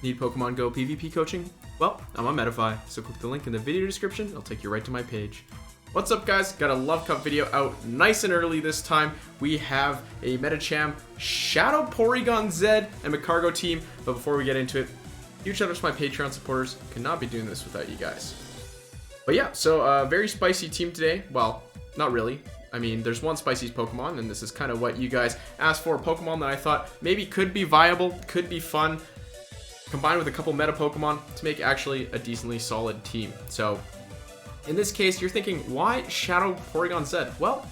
Need Pokemon Go PvP coaching? Well, I'm on Medify, so click the link in the video description, it'll take you right to my page. What's up guys, got a Love Cup video out nice and early this time. We have a Medicham, Shadow Porygon-Z, and Magcargo team, but before we get into it, huge shout out to my Patreon supporters, could not be doing this without you guys. But yeah, so a very spicy team today, well, not really. I mean, there's one spicy Pokemon, and this is kind of what you guys asked for, a Pokemon that I thought maybe could be viable, could be fun, combined with a couple meta Pokemon to make actually a decently solid team. So in this case, you're thinking, why Shadow Porygon-Z? Well,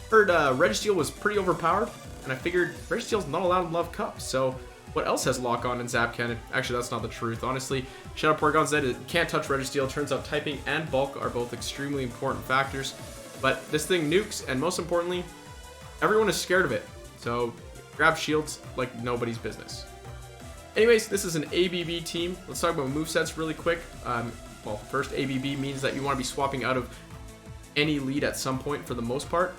heard Registeel was pretty overpowered, and I figured Registeel's not allowed in Love Cup, so what else has Lock On and Zap Cannon? Actually, that's not the truth. Honestly, Shadow Porygon-Z can't touch Registeel. Turns out typing and bulk are both extremely important factors, but this thing nukes, and most importantly, everyone is scared of it, so grab shields like nobody's business. Anyways, this is an ABB team. Let's talk about movesets really quick. Well, first, ABB means that you want to be swapping out of any lead at some point for the most part.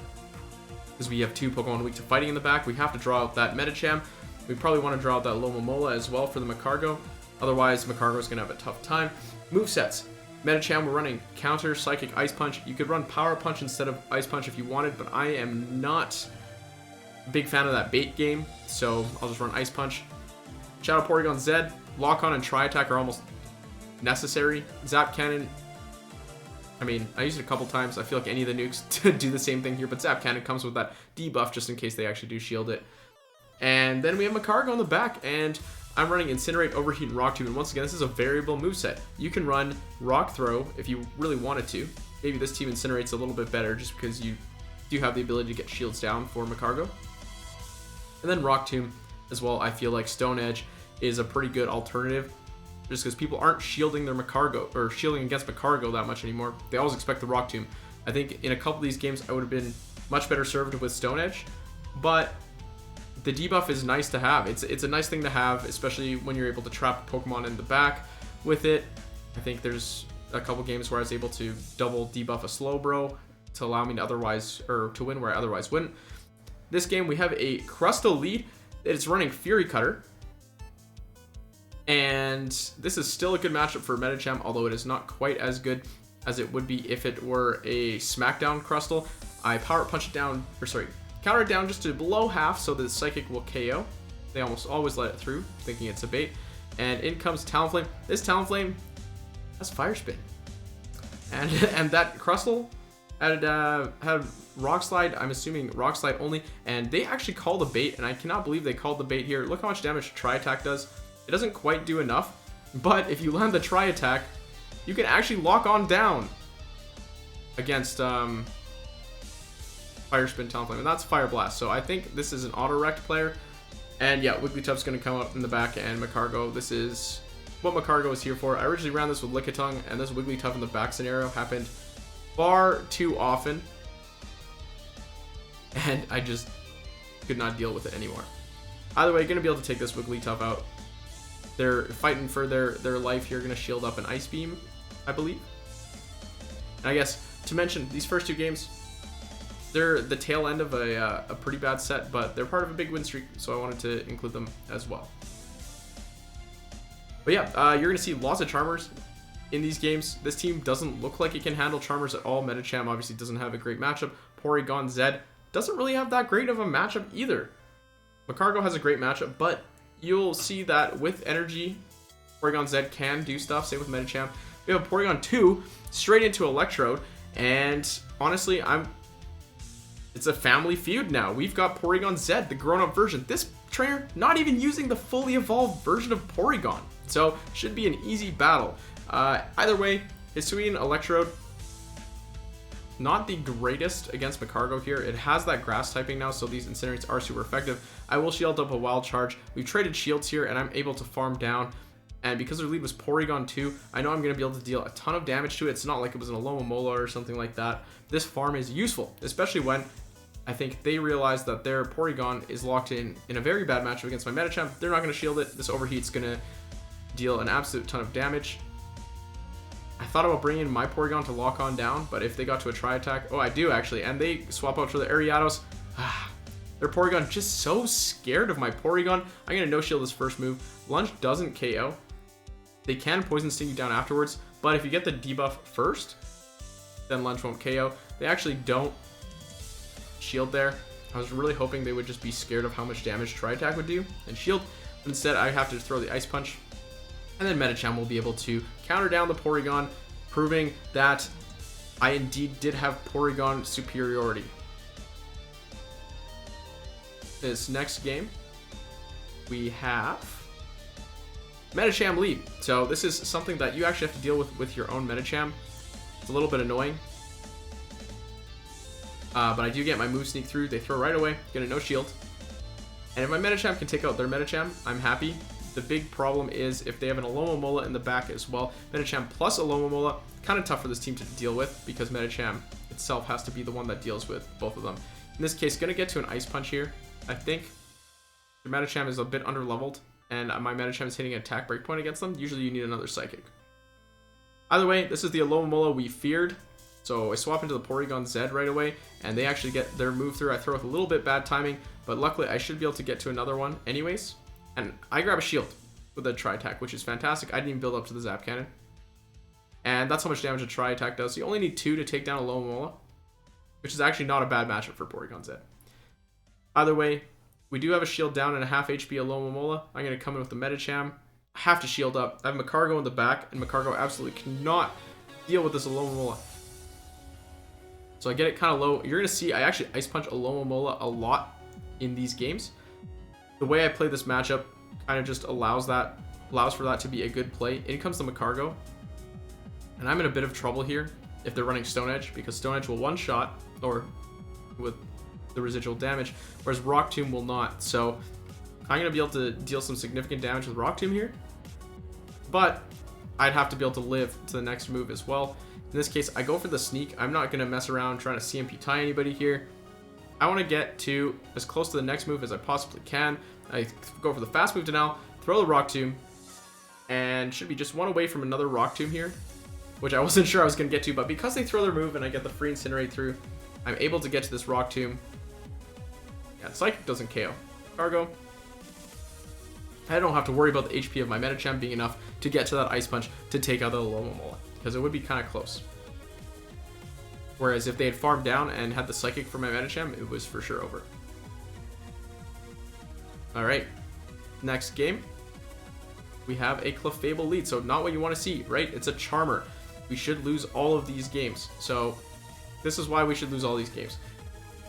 Because we have two Pokemon weak to fighting in the back, we have to draw out that Medicham. We probably want to draw out that Alomomola as well for the Magcargo. Otherwise, Magcargo is going to have a tough time. Movesets. Medicham, we're running Counter, Psychic, Ice Punch. You could run Power Punch instead of Ice Punch if you wanted, but I am not a big fan of that bait game, so I'll just run Ice Punch. Shadow Porygon-Z, Lock On and Tri Attack are almost necessary. Zap Cannon, I mean, I used it a couple times. I feel like any of the nukes do the same thing here, but Zap Cannon comes with that debuff just in case they actually do shield it. And then we have Magcargo on the back, and I'm running Incinerate, Overheat, and Rock Tomb. And once again, this is a variable moveset. You can run Rock Throw if you really wanted to. Maybe this team Incinerate's a little bit better just because you do have the ability to get shields down for Magcargo. And then Rock Tomb as well. I feel like Stone Edge is a pretty good alternative just because people aren't shielding their Magcargo or shielding against Magcargo that much anymore. They always expect the Rock Tomb. I think in a couple of these games I would have been much better served with Stone Edge, but the debuff is nice to have. It's a nice thing to have, especially when you're able to trap Pokemon in the back with it. I think there's a couple games where I was able to double debuff a Slowbro to allow me to otherwise, or to win where I otherwise wouldn't. This game we have a Crustle lead. It's running Fury Cutter. And this is still a good matchup for Medicham, although it is not quite as good as it would be if it were a Smackdown Crustle. I Power Punch it down, or sorry, counter it down just to below half so that the Psychic will KO. They almost always let it through, thinking it's a bait. And in comes Talonflame. This Talonflame has Fire Spin. And that Crustle had Rock Slide, I'm assuming Rock Slide only, and they actually called a bait, and I cannot believe they called the bait here. Look how much damage Tri Attack does. It doesn't quite do enough, but if you land the Tri Attack, you can actually lock on down against Fire Spin Talonflame, and that's Fire Blast. So I think this is an auto-rect player, and yeah, Wigglytuff's going to come up in the back, and Magcargo, this is what Magcargo is here for. I originally ran this with Lickitung, and this Wigglytuff in the back scenario happened far too often, and I just could not deal with it anymore. Either way, you're going to be able to take this Wigglytuff out. They're fighting for their life here, going to shield up an Ice Beam, I believe. And I guess to mention, these first two games, they're the tail end of a pretty bad set, but they're part of a big win streak, so I wanted to include them as well. But yeah, you're going to see lots of Charmers in these games. This team doesn't look like it can handle Charmers at all. Medicham obviously doesn't have a great matchup. Porygon-Z doesn't really have that great of a matchup either. Magcargo has a great matchup, but you'll see that with energy, Porygon-Z can do stuff. Same with Medicham. We have Porygon 2 straight into Electrode, and honestly, it's a family feud now. We've got Porygon-Z, the grown-up version. This trainer not even using the fully evolved version of Porygon, so should be an easy battle. Either way, Hisuian Electrode, not the greatest against Magcargo here. It has that grass typing now, so these Incinerates are super effective. I will shield up a Wild Charge. We've traded shields here, and I'm able to farm down. And because their lead was Porygon 2, I know I'm going to be able to deal a ton of damage to it. It's not like it was an Alomomola or something like that. This farm is useful, especially when I think they realize that their Porygon is locked in a very bad matchup against my Medicham. They're not going to shield it. This Overheat's going to deal an absolute ton of damage. I thought about bringing my Porygon to lock on down, but if they got to a Tri Attack, oh, I do actually, and they swap out for the Ariados. their Porygon just so scared of my Porygon. I'm going to no-shield this first move. Lunge doesn't KO. They can Poison Sting you down afterwards, but if you get the debuff first, then Lunge won't KO. They actually don't shield there. I was really hoping they would just be scared of how much damage Tri-Attack would do and shield. Instead, I have to throw the Ice Punch, and then Medicham will be able to counter down the Porygon, proving that I indeed did have Porygon superiority. This next game, we have Medicham lead. So this is something that you actually have to deal with your own Medicham. It's a little bit annoying. But I do get my move sneak through. They throw right away, get a no shield. And if my Medicham can take out their Medicham, I'm happy. The big problem is if they have an Alomomola in the back as well. Medicham plus Alomomola, kind of tough for this team to deal with because Medicham itself has to be the one that deals with both of them. In this case, gonna get to an Ice Punch here. I think the Medicham is a bit under-leveled, and my Medicham is hitting an attack breakpoint against them. Usually you need another Psychic. Either way, this is the Alomomola we feared. So I swap into the Porygon-Z right away, and they actually get their move through. I throw with a little bit bad timing, but luckily I should be able to get to another one anyways. And I grab a shield with a Tri-Attack, which is fantastic. I didn't even build up to the Zap Cannon. And that's how much damage a Tri-Attack does. You only need 2 to take down a Alomomola, which is actually not a bad matchup for Porygon-Z. Either way, we do have a shield down and a half HP Alomomola. I'm going to come in with the Medicham. I have to shield up. I have Magcargo in the back, and Magcargo absolutely cannot deal with this Alomomola. So I get it kind of low. You're going to see I actually Ice Punch Alomomola a lot in these games. The way I play this matchup kind of just allows for that to be a good play. In comes the Magcargo. And I'm in a bit of trouble here if they're running Stone Edge, because Stone Edge will one-shot or with the residual damage, whereas Rock Tomb will not. So I'm going to be able to deal some significant damage with Rock Tomb here. But I'd have to be able to live to the next move as well. In this case, I go for the sneak. I'm not going to mess around trying to CMP tie anybody here. I want to get to as close to the next move as I possibly can. I go for the fast move denial, throw the Rock Tomb, and should be just one away from another Rock Tomb here, which I wasn't sure I was going to get to, but because they throw their move and I get the free Incinerate through, I'm able to get to this Rock Tomb. Yeah, Psychic doesn't KO. Cargo. I don't have to worry about the HP of my Medicham being enough to get to that Ice Punch to take out the Alomomola, because it would be kind of close. Whereas if they had farmed down and had the Psychic for my Medicham, it was for sure over. Alright, next game. We have a Clefable lead, so not what you want to see, right? It's a Charmer. We should lose all of these games. So this is why we should lose all these games.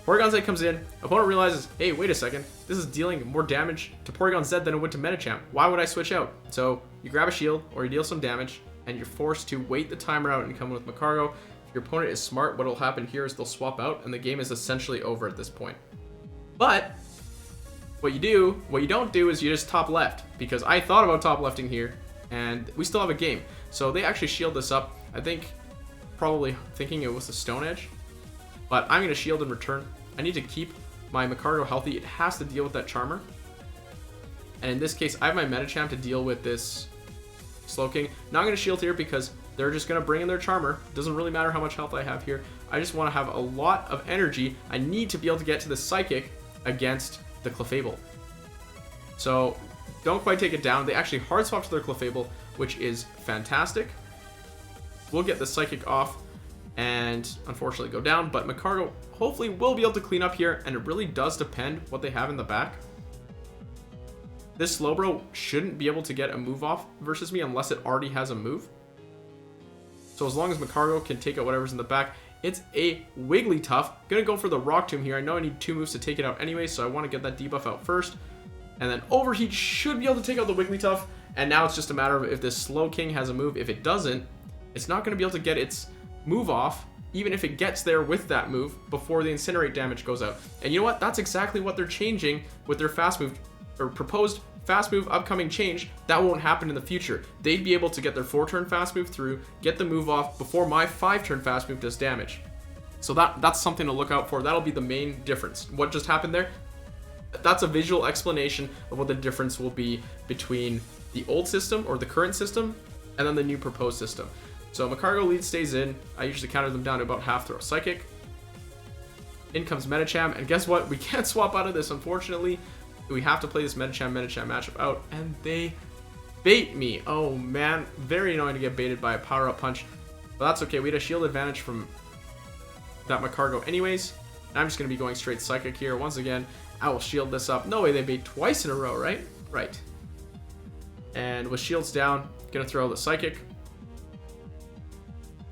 Porygon-Z comes in, opponent realizes, hey, wait a second, this is dealing more damage to Porygon-Z than it would to Medicham. Why would I switch out? So you grab a shield, or you deal some damage, and you're forced to wait the timer out and come in with Magcargo. If your opponent is smart, what will happen here is they'll swap out, and the game is essentially over at this point. But what you don't do is you just top left, because I thought about top lefting here, and we still have a game. So they actually shield this up. I think, probably thinking it was a Stone Edge, but I'm going to shield in return. I need to keep my Magcargo healthy. It has to deal with that Charmer. And in this case, I have my Medicham to deal with this Slowking. Not going to shield here because they're just going to bring in their Charmer. Doesn't really matter how much health I have here. I just want to have a lot of energy. I need to be able to get to the Psychic against the Clefable. So don't quite take it down. They actually hard swap to their Clefable, which is fantastic. We'll get the Psychic off and unfortunately go down, but Magcargo hopefully will be able to clean up here, and it really does depend what they have in the back. This Slowbro shouldn't be able to get a move off versus me unless it already has a move. So as long as Magcargo can take out whatever's in the back, it's a Wigglytuff. Gonna go for the Rock Tomb here. I know I need 2 moves to take it out anyway, so I want to get that debuff out first. And then Overheat should be able to take out the Wigglytuff, and now it's just a matter of if this Slowking has a move. If it doesn't, it's not going to be able to get its move off, even if it gets there with that move before the Incinerate damage goes out. And you know what? That's exactly what they're changing with their fast move, or proposed fast move upcoming change. That won't happen in the future. They'd be able to get their 4-turn fast move through, get the move off before my 5-turn fast move does damage. So that's something to look out for. That'll be the main difference. What just happened there? That's a visual explanation of what the difference will be between the old system or the current system and then the new proposed system. So Magcargo lead stays in. I usually counter them down to about half throw Psychic. In comes Medicham, and guess what? We can't swap out of this, unfortunately. We have to play this Medicham matchup out, and they bait me. Oh man, very annoying to get baited by a power-up punch. But that's okay, we had a shield advantage from that Magcargo anyways. And I'm just going to be going straight Psychic here. Once again, I will shield this up. No way they bait twice in a row, right? Right. And with shields down, going to throw the Psychic.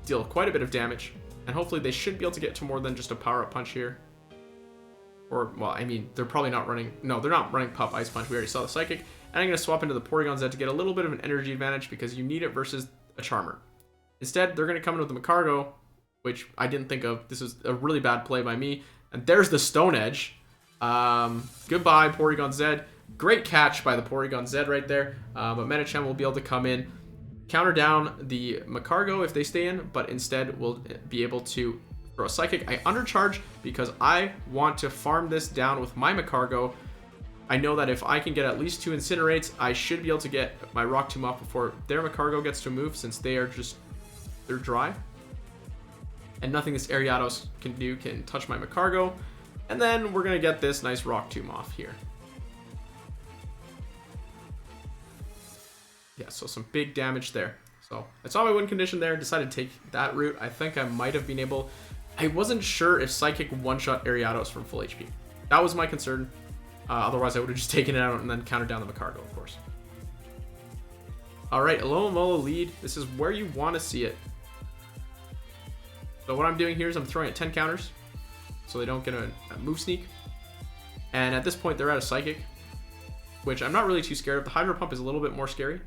Deal quite a bit of damage. And hopefully they should be able to get to more than just a power-up punch here. Or, well, I mean, they're probably not running... No, they're not running Pup Ice Punch. We already saw the Psychic. And I'm going to swap into the Porygon-Z to get a little bit of an energy advantage because you need it versus a Charmer. Instead, they're going to come in with the Magcargo, which I didn't think of. This is a really bad play by me. And there's the Stone Edge. Goodbye, Porygon-Z. Great catch by the Porygon-Z right there. But Medicham will be able to come in, counter down the Magcargo if they stay in, but instead will be able to throw a Psychic. I undercharge because I want to farm this down with my Magcargo. I know that if I can get at least 2 Incinerates, I should be able to get my Rock Tomb off before their Magcargo gets to move, since they are just... they're dry. And nothing this Ariados can do can touch my Magcargo. And then we're going to get this nice Rock Tomb off here. Yeah, so some big damage there. So I saw my win condition there, decided to take that route. I think I might have been able... I wasn't sure if Psychic one-shot Ariados from full HP. That was my concern. Otherwise, I would have just taken it out and then countered down the Magcargo, of course. Alright, Alomomola lead. This is where you want to see it. So what I'm doing here is I'm throwing at 10 counters, so they don't get a move sneak. And at this point, they're at a Psychic, which I'm not really too scared of. The Hydro Pump is a little bit more scary.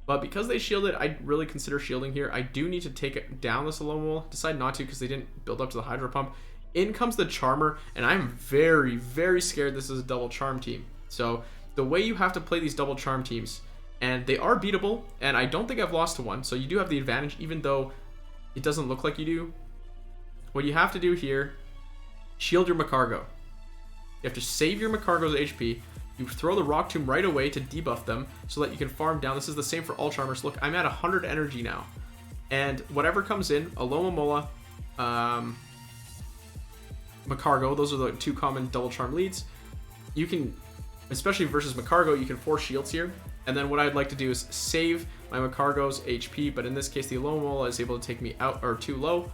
But because they shielded, I really consider shielding here. I do need to take down this Alomomola. Decide not to because they didn't build up to the Hydro Pump. In comes the Charmer, and I'm very, very scared this is a double Charm team. So the way you have to play these double Charm teams, and they are beatable, and I don't think I've lost to one, so you do have the advantage, even though it doesn't look like you do. What you have to do here, shield your Magcargo. You have to save your Magcargo's HP. You throw the Rock Tomb right away to debuff them so that you can farm down. This is the same for all Charmers. Look, I'm at 100 energy now. And whatever comes in, Alomomola, Magcargo, those are the 2 common double Charm leads. You can, especially versus Magcargo, you can force shields here. And then what I'd like to do is save my Magcargo's HP, but in this case, the Alomomola is able to take me out or too low.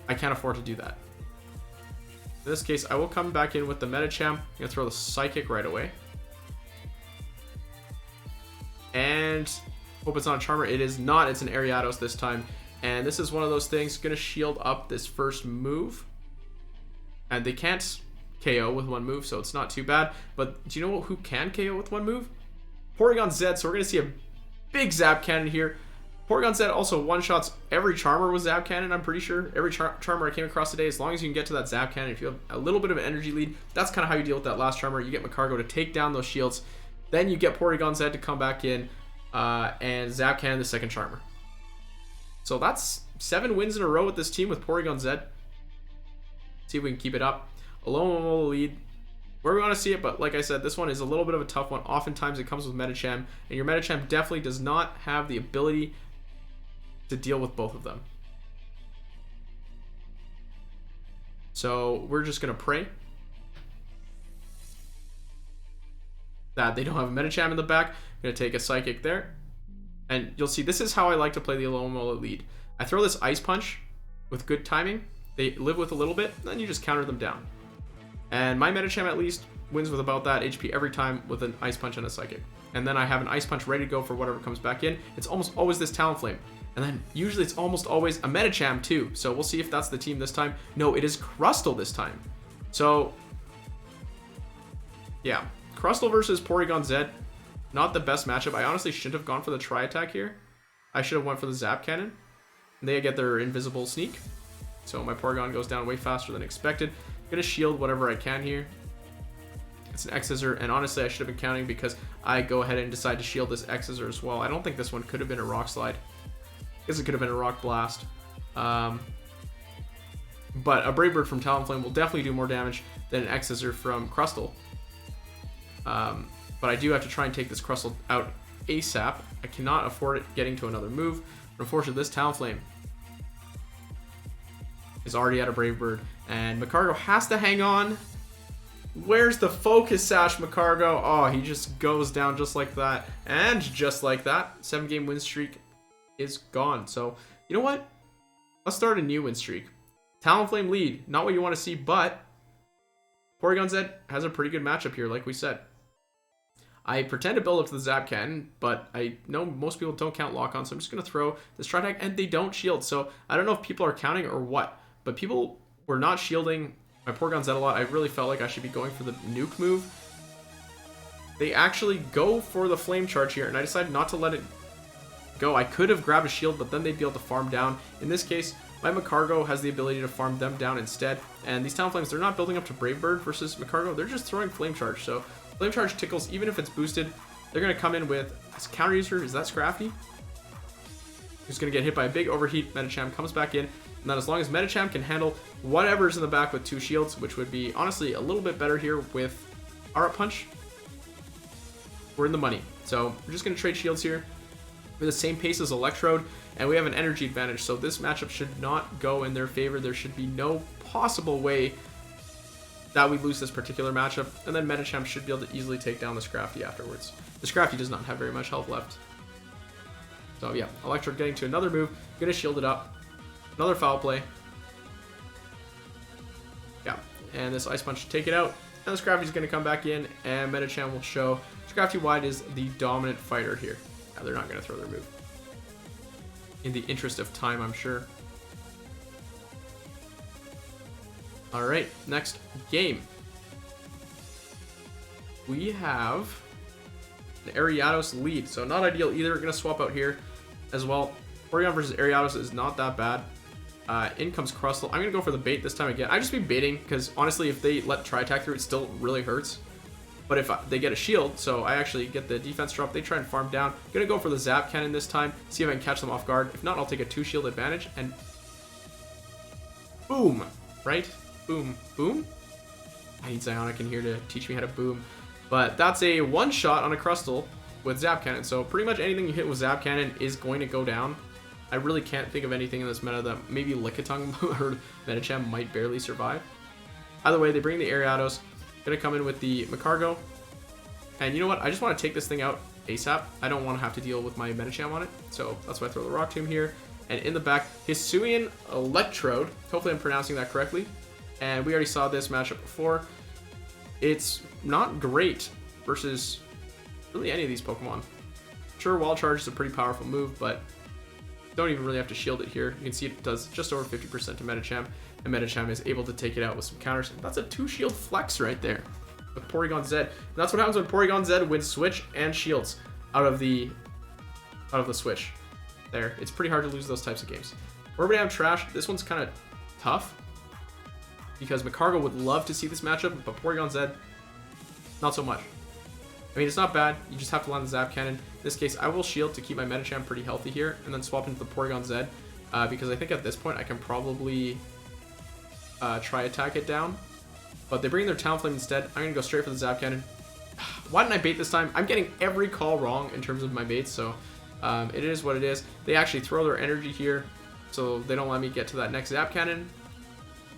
I can't afford to do that. In this case, I will come back in with the Medicham. I'm going to throw the Psychic right away. And hope it's not a Charmer. It is not. It's an Ariados this time. And this is one of those things. Going to shield up this first move. And they can't KO with one move, so it's not too bad. But do you know who can KO with one move? Porygon-Z. So we're going to see a big Zap Cannon here. Porygon-Z also one-shots every Charmer with Zap Cannon, I'm pretty sure. Every Charmer I came across today, as long as you can get to that Zap Cannon, if you have a little bit of an energy lead, that's kind of how you deal with that last Charmer. You get Magcargo to take down those shields. Then you get Porygon-Z to come back in and Zap Cannon the second Charmer. So that's 7 wins in a row with this team with Porygon-Z. See if we can keep it up. Alomomola lead. Where we want to see it, but like I said, this one is a little bit of a tough one. Oftentimes it comes with Medicham, and your Medicham definitely does not have the ability to deal with both of them. So we're just going to pray that they don't have a Medicham in the back. I'm going to take a Psychic there. And you'll see this is how I like to play the Alomomola lead. I throw this Ice Punch with good timing. They live with a little bit, then you just counter them down. And my Medicham at least wins with about that HP every time with an Ice Punch and a Psychic. And then I have an Ice Punch ready to go for whatever comes back in. It's almost always this Talonflame. And then usually it's almost always a Medicham too. So we'll see if that's the team this time. No, it is Crustle this time. So, yeah. Crustle versus Porygon-Z. Not the best matchup. I honestly shouldn't have gone for the Tri-Attack here. I should have went for the Zap Cannon. They get their Invisible Sneak. So my Porygon goes down way faster than expected. I'm going to shield whatever I can here. It's an X-Scissor, and honestly I should have been counting because I go ahead and decide to shield this X-Scissor as well. I don't think this one could have been a Rock Slide. I guess it could have been a Rock Blast. But a Brave Bird from Talonflame will definitely do more damage than an X-Scissor from Crustle. But I do have to try and take this Crustle out ASAP. I cannot afford it getting to another move. But unfortunately, this Talonflame is already out of Brave Bird, and Magcargo has to hang on. Where's the Focus Sash, Magcargo? Oh, he just goes down just like that. And just like that, 7-game win streak is gone. So, you know what? Let's start a new win streak. Talonflame lead. Not what you want to see, but Porygon-Z has a pretty good matchup here, like we said. I pretend to build up to the Zap Cannon, but I know most people don't count Lock-On, so I'm just going to throw this Tri-Attack, and they don't shield. So, I don't know if people are counting or what, but people were not shielding my Porygon-Z a lot. I really felt like I should be going for the nuke move. They actually go for the flame charge here, and I decided not to let it go. I could have grabbed a shield, but then they'd be able to farm down. In this case, my Magcargo has the ability to farm them down instead. And these Talonflames, they're not building up to Brave Bird versus Magcargo. They're just throwing flame charge. So flame charge tickles, even if it's boosted, they're going to come in with this counter user. Is that Scrafty? Who's going to get hit by a big overheat. Medicham comes back in. And then as long as Medicham can handle whatever's in the back with 2 shields, which would be honestly a little bit better here with Aura Punch, we're in the money. So we're just going to trade shields here. We're the same pace as Electrode, and we have an energy advantage. So this matchup should not go in their favor. There should be no possible way that we lose this particular matchup. And then Medicham should be able to easily take down the Scrafty afterwards. The Scrafty does not have very much health left. So yeah, Electrode getting to another move. Going to shield it up. Another foul play. Yeah, and this Ice Punch should take it out. And the Scrafty's going to come back in, and Medicham will show Scrafty Wide is the dominant fighter here. Yeah, they're not going to throw their move. In the interest of time, I'm sure. Alright, next game. We have an Ariados lead, so not ideal either. We're going to swap out here as well. Porygon versus Ariados is not that bad. In comes Crustle. I'm going to go for the bait this time again. I just be baiting because honestly, if they let Tri-Attack through, it still really hurts. But if they get a shield, so I actually get the defense drop, they try and farm down. Going to go for the Zap Cannon this time, see if I can catch them off guard. If not, I'll take a 2-shield advantage and boom, right? Boom, boom. I need Zionic in here to teach me how to boom. But that's a 1-shot on a Crustle with Zap Cannon. So pretty much anything you hit with Zap Cannon is going to go down. I really can't think of anything in this meta that maybe Lickitung or Medicham might barely survive. Either way, they bring the Ariados. Gonna come in with the Magcargo. And you know what? I just want to take this thing out ASAP. I don't want to have to deal with my Medicham on it. So that's why I throw the Rock Tomb here. And in the back, Hisuian Electrode. Hopefully I'm pronouncing that correctly. And we already saw this matchup before. It's not great versus really any of these Pokemon. Sure, Wall Charge is a pretty powerful move, but don't even really have to shield it here. You can see it does just over 50% to Medicham, and Medicham is able to take it out with some counters. That's a 2-shield flex right there with Porygon-Z. And that's what happens when Porygon-Z wins Switch and shields out of the Switch. There, it's pretty hard to lose those types of games. Wormadam Trash, this one's kind of tough because Magcargo would love to see this matchup, but Porygon-Z, not so much. I mean, it's not bad. You just have to land the Zap Cannon. In this case, I will shield to keep my Medicham pretty healthy here, and then swap into the Porygon-Z, because I think at this point I can probably try attack it down. But they bring their Talonflame instead. I'm going to go straight for the Zap Cannon. Why didn't I bait this time? I'm getting every call wrong in terms of my baits, so it is what it is. They actually throw their energy here, so they don't let me get to that next Zap Cannon.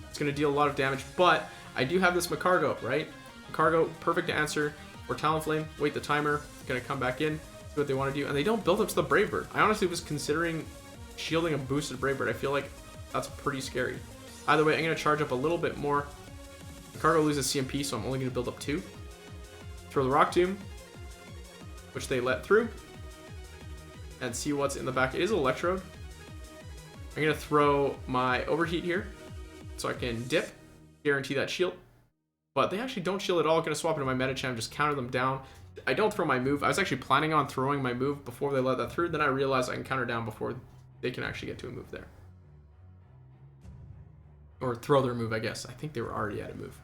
It's going to deal a lot of damage, but I do have this Magcargo, right? Magcargo, perfect answer. Or Talonflame, wait the timer, gonna come back in, see what they want to do, and they don't build up to the Brave Bird. I honestly was considering shielding a boosted Brave Bird. I feel like that's pretty scary. Either way, I'm gonna charge up a little bit more. Magcargo loses CMP, so I'm only gonna build up 2. Throw the Rock Tomb, which they let through, and see what's in the back. It is Electrode. I'm gonna throw my Overheat here, so I can dip, guarantee that shield. But they actually don't shield at all. Going to swap into my Medicham, just counter them down. I don't throw my move. I was actually planning on throwing my move before they let that through. Then I realized I can counter down before they can actually get to a move there. Or throw their move, I guess. I think they were already at a move.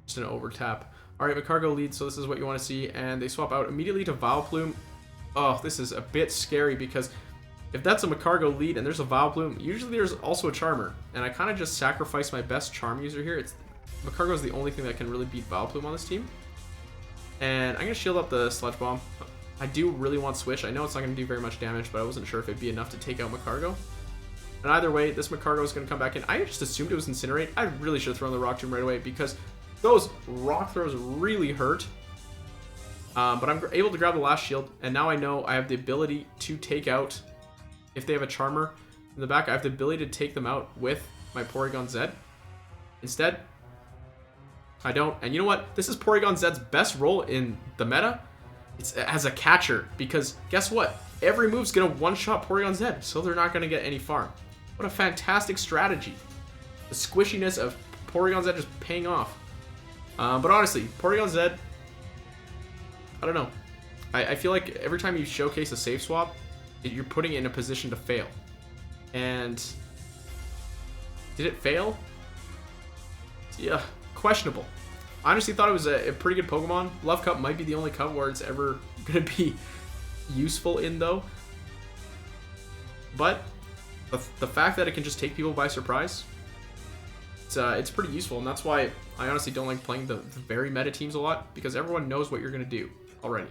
Just an over tap. Alright, Magcargo leads, so this is what you want to see. And they swap out immediately to Vileplume. Oh, this is a bit scary because if that's a Magcargo lead and there's a Vileplume, usually there's also a Charmer. And I kind of just sacrifice my best Charm user here. Magcargo is the only thing that can really beat Vileplume on this team. And I'm going to shield up the Sludge Bomb. I do really want Switch. I know it's not going to do very much damage, but I wasn't sure if it'd be enough to take out Magcargo. And either way, this Magcargo is going to come back in. I just assumed it was Incinerate. I really should have thrown the Rock Tomb right away because those Rock Throws really hurt. But I'm able to grab the last shield, and now I know I have the ability to take out, if they have a Charmer in the back, I have the ability to take them out with my Porygon-Z. Instead, I don't. And you know what? This is Porygon-Z's best role in the meta. It's as a catcher, because guess what? Every move's going to one-shot Porygon-Z, so they're not going to get any farm. What a fantastic strategy. The squishiness of Porygon-Z just paying off. But honestly, Porygon-Z, I don't know. I feel like every time you showcase a save swap, you're putting it in a position to fail. And did it fail? Yeah, questionable. I honestly thought it was a pretty good Pokemon. Love Cup might be the only cup where it's ever going to be useful in, though. But the fact that it can just take people by surprise, it's pretty useful. And that's why I honestly don't like playing the very meta teams a lot, because everyone knows what you're going to do already.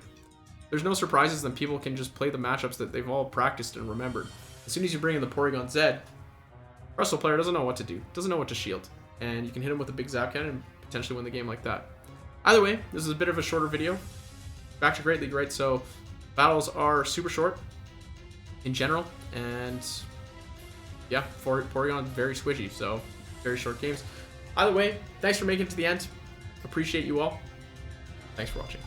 There's no surprises, then people can just play the matchups that they've all practiced and remembered. As soon as you bring in the Porygon-Z, Crustle player doesn't know what to do, doesn't know what to shield. And you can hit him with a big Zap Cannon and potentially win the game like that. Either way, this is a bit of a shorter video. Back to Great League, right? So battles are super short in general, and yeah, Porygon very squishy, so very short games. Either way, thanks for making it to the end. Appreciate you all. Thanks for watching.